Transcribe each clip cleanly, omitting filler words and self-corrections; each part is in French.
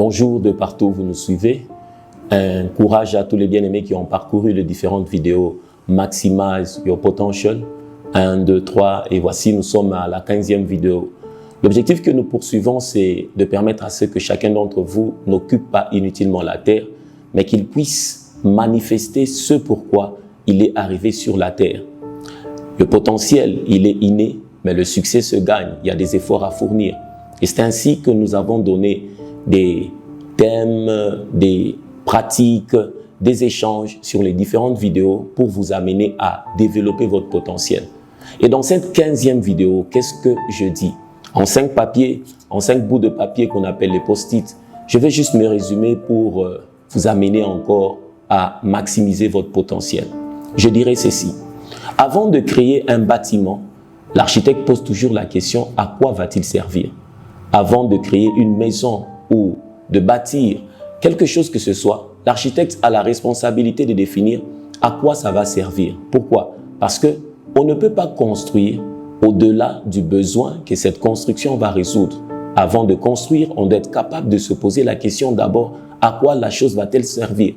Bonjour de partout où vous nous suivez. Un courage à tous les bien-aimés qui ont parcouru les différentes vidéos Maximize Your Potential. 1, 2, 3 et voici, nous sommes à la 15e vidéo. L'objectif que nous poursuivons, c'est de permettre à ce que chacun d'entre vous n'occupe pas inutilement la terre, mais qu'il puisse manifester ce pourquoi il est arrivé sur la terre. Le potentiel, il est inné, mais le succès se gagne. Il y a des efforts à fournir. Et c'est ainsi que nous avons donné des thèmes, des pratiques, des échanges sur les différentes vidéos pour vous amener à développer votre potentiel. Et dans cette 15e vidéo, qu'est-ce que je dis? En 5 papiers, en 5 bouts de papier qu'on appelle les post-it, je vais juste me résumer pour vous amener encore à maximiser votre potentiel. Je dirais ceci. Avant de créer un bâtiment, l'architecte pose toujours la question « à quoi va-t-il servir ?» Avant de créer une maison ou de bâtir quelque chose que ce soit, l'architecte a la responsabilité de définir à quoi ça va servir. Pourquoi? Parce qu'on ne peut pas construire au-delà du besoin que cette construction va résoudre. Avant de construire, on doit être capable de se poser la question d'abord, à quoi la chose va-t-elle servir?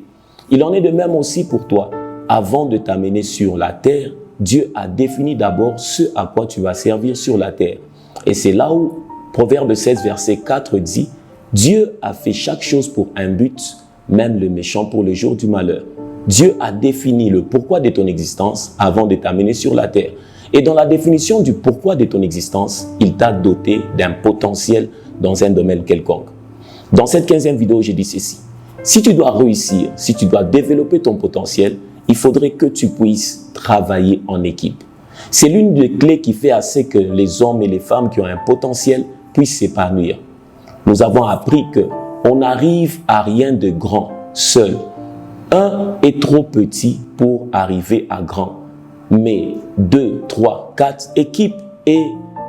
Il en est de même aussi pour toi. Avant de t'amener sur la terre, Dieu a défini d'abord ce à quoi tu vas servir sur la terre. Et c'est là où Proverbe 16, verset 4 dit « Dieu a fait chaque chose pour un but, même le méchant pour le jour du malheur. » Dieu a défini le pourquoi de ton existence avant de t'amener sur la terre. Et dans la définition du pourquoi de ton existence, il t'a doté d'un potentiel dans un domaine quelconque. Dans cette 15e vidéo, j'ai dit ceci. Si tu dois réussir, si tu dois développer ton potentiel, il faudrait que tu puisses travailler en équipe. C'est l'une des clés qui fait assez que les hommes et les femmes qui ont un potentiel puissent s'épanouir. Nous avons appris qu'on n'arrive à rien de grand seul. Un est trop petit pour arriver à grand. Mais 2, 3, 4 équipes et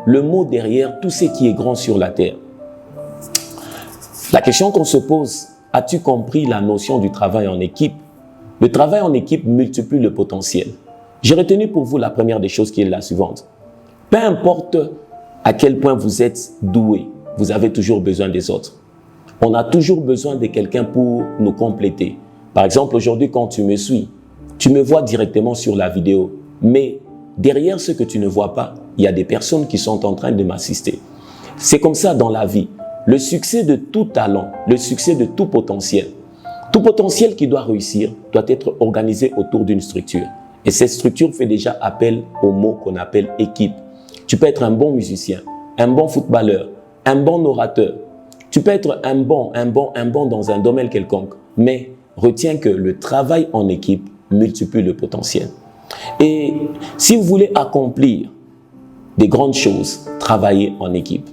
le mot derrière tout ce qui est grand sur la terre. La question qu'on se pose, as-tu compris la notion du travail en équipe? Le travail en équipe multiplie le potentiel. J'ai retenu pour vous la première des choses qui est la suivante. Peu importe à quel point vous êtes doué, vous avez toujours besoin des autres. On a toujours besoin de quelqu'un pour nous compléter. Par exemple, aujourd'hui, quand tu me suis, tu me vois directement sur la vidéo. Mais derrière ce que tu ne vois pas, il y a des personnes qui sont en train de m'assister. C'est comme ça dans la vie. Le succès de tout talent, le succès de tout potentiel qui doit réussir doit être organisé autour d'une structure. Et cette structure fait déjà appel au mot qu'on appelle équipe. Tu peux être un bon musicien, un bon footballeur, un bon orateur. Tu peux être un bon dans un domaine quelconque. Mais retiens que le travail en équipe multiplie le potentiel. Et si vous voulez accomplir des grandes choses, travaillez en équipe.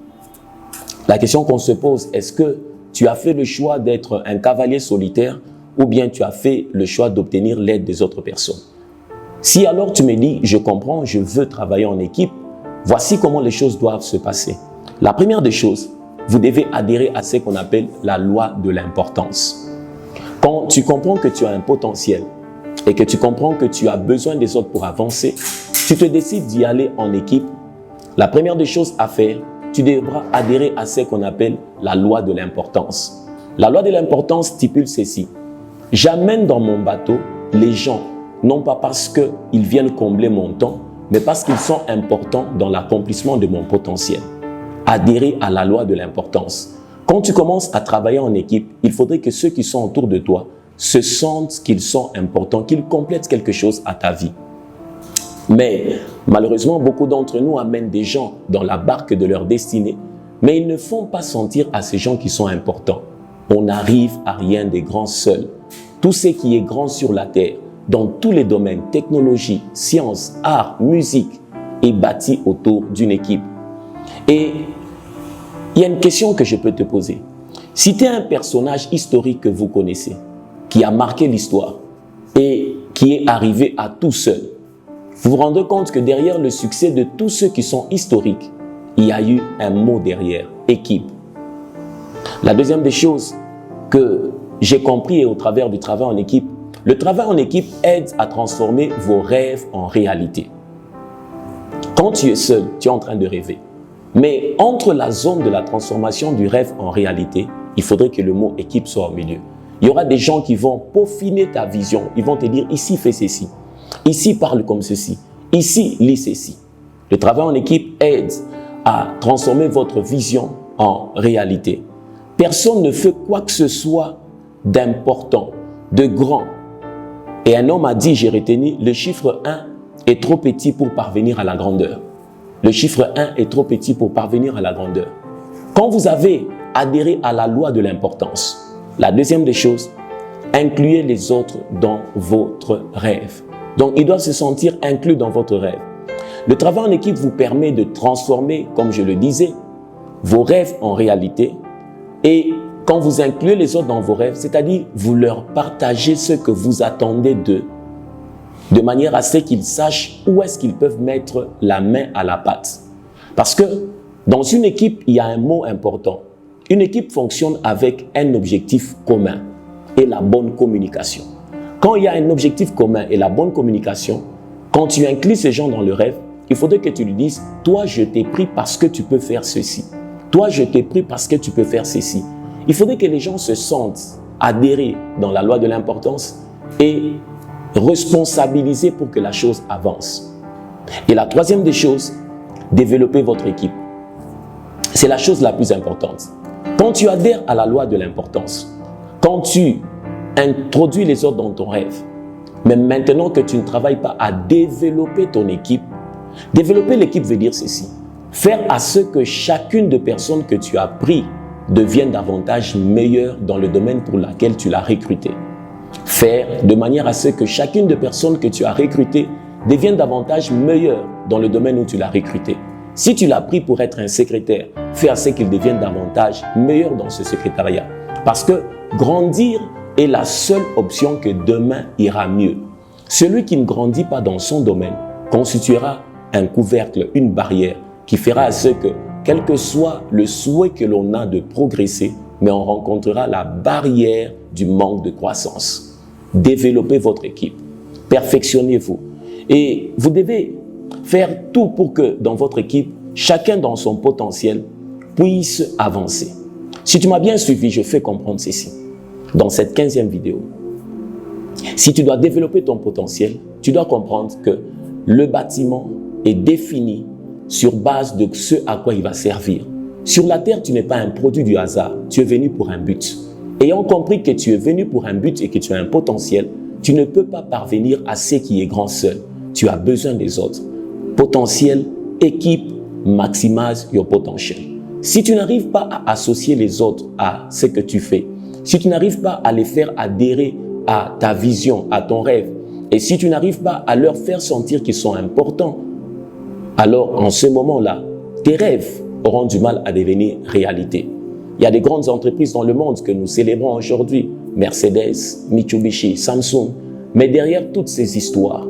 La question qu'on se pose, est-ce que tu as fait le choix d'être un cavalier solitaire ou bien tu as fait le choix d'obtenir l'aide des autres personnes? Si alors tu me dis, je comprends, je veux travailler en équipe, voici comment les choses doivent se passer. La première des choses, vous devez adhérer à ce qu'on appelle la loi de l'importance. Quand tu comprends que tu as un potentiel et que tu comprends que tu as besoin des autres pour avancer, tu te décides d'y aller en équipe. La première des choses à faire, tu devras adhérer à ce qu'on appelle la loi de l'importance. La loi de l'importance stipule ceci. J'amène dans mon bateau les gens, non pas parce qu'ils viennent combler mon temps, mais parce qu'ils sont importants dans l'accomplissement de mon potentiel. Adhérer à la loi de l'importance. Quand tu commences à travailler en équipe, il faudrait que ceux qui sont autour de toi se sentent qu'ils sont importants, qu'ils complètent quelque chose à ta vie. Mais malheureusement, beaucoup d'entre nous amènent des gens dans la barque de leur destinée, mais ils ne font pas sentir à ces gens qui sont importants. On n'arrive à rien de grand seul. Tout ce qui est grand sur la terre, dans tous les domaines, technologie, sciences, art, musique, est bâti autour d'une équipe. Et il y a une question que je peux te poser. Si tu es un personnage historique que vous connaissez, qui a marqué l'histoire et qui est arrivé à tout seul, vous vous rendez compte que derrière le succès de tous ceux qui sont historiques, il y a eu un mot derrière, équipe. La deuxième des choses que j'ai compris au travers du travail en équipe, le travail en équipe aide à transformer vos rêves en réalité. Quand tu es seul, tu es en train de rêver. Mais entre la zone de la transformation du rêve en réalité il faudrait que le mot équipe soit au milieu. Il y aura des gens qui vont peaufiner ta vision. Ils vont te dire, ici, fais ceci. Ici, parle comme ceci. Ici, lis ceci. Le travail en équipe aide à transformer votre vision en réalité. Personne ne fait quoi que ce soit d'important, de grand. Et un homme a dit, j'ai retenu, le chiffre 1 est trop petit pour parvenir à la grandeur. Le chiffre 1 est trop petit pour parvenir à la grandeur. Quand vous avez adhéré à la loi de l'importance, la deuxième des choses, incluez les autres dans votre rêve. Donc, ils doivent se sentir inclus dans votre rêve. Le travail en équipe vous permet de transformer, comme je le disais, vos rêves en réalité. Et quand vous incluez les autres dans vos rêves, c'est-à-dire vous leur partagez ce que vous attendez d'eux, de manière à ce qu'ils sachent où est-ce qu'ils peuvent mettre la main à la pâte. Parce que dans une équipe, il y a un mot important. Une équipe fonctionne avec un objectif commun et la bonne communication. Quand il y a un objectif commun et la bonne communication, quand tu inclus ces gens dans le rêve, il faudrait que tu lui dises, toi je t'ai pris parce que tu peux faire ceci. Toi je t'ai pris parce que tu peux faire ceci. Il faudrait que les gens se sentent adhérés dans la loi de l'importance et responsabilisés pour que la chose avance. Et la troisième des choses, développer votre équipe. C'est la chose la plus importante. Quand tu adhères à la loi de l'importance, quand tu introduis les autres dans ton rêve, mais maintenant que tu ne travailles pas à développer ton équipe, développer l'équipe veut dire ceci. Faire à ce que chacune des personnes que tu as pris devienne davantage meilleure dans le domaine pour lequel tu l'as recruté. Faire de manière à ce que chacune des personnes que tu as recrutées devienne davantage meilleure dans le domaine où tu l'as recruté. Si tu l'as pris pour être un secrétaire, fais à ce qu'il devienne davantage meilleur dans ce secrétariat. Parce que grandir est la seule option que demain ira mieux. Celui qui ne grandit pas dans son domaine constituera un couvercle, une barrière qui fera à ce que, quel que soit le souhait que l'on a de progresser, mais on rencontrera la barrière du manque de croissance. Développez votre équipe, perfectionnez-vous et vous devez faire tout pour que dans votre équipe, chacun dans son potentiel puisse avancer. Si tu m'as bien suivi, je fais comprendre ceci dans cette 15e vidéo. Si tu dois développer ton potentiel, tu dois comprendre que le bâtiment est défini sur base de ce à quoi il va servir. Sur la terre, tu n'es pas un produit du hasard, tu es venu pour un but. Ayant compris que tu es venu pour un but et que tu as un potentiel, tu ne peux pas parvenir à ce qui est grand seul. Tu as besoin des autres. Potentiel, équipe, maximize your potential. Si tu n'arrives pas à associer les autres à ce que tu fais, si tu n'arrives pas à les faire adhérer à ta vision, à ton rêve, et si tu n'arrives pas à leur faire sentir qu'ils sont importants, alors en ce moment-là, tes rêves auront du mal à devenir réalité. Il y a des grandes entreprises dans le monde que nous célébrons aujourd'hui, Mercedes, Mitsubishi, Samsung, mais derrière toutes ces histoires,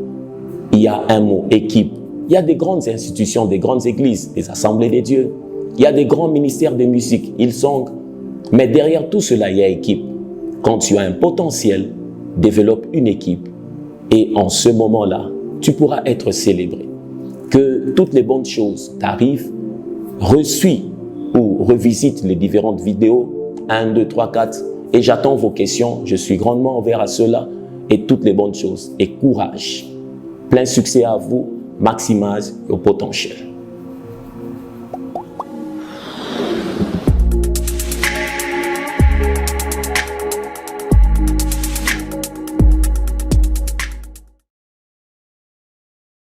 il y a un mot, équipe. Il y a des grandes institutions, des grandes églises, des assemblées des dieux. Il y a des grands ministères de musique, Hillsong. Mais derrière tout cela, il y a équipe. Quand tu as un potentiel, développe une équipe. Et en ce moment-là, tu pourras être célébré. Que toutes les bonnes choses t'arrivent. Reçuis ou revisite les différentes vidéos, 1, 2, 3, 4. Et j'attends vos questions. Je suis grandement ouvert à cela. Et toutes les bonnes choses. Et courage. Plein succès à vous. Maximize your potential.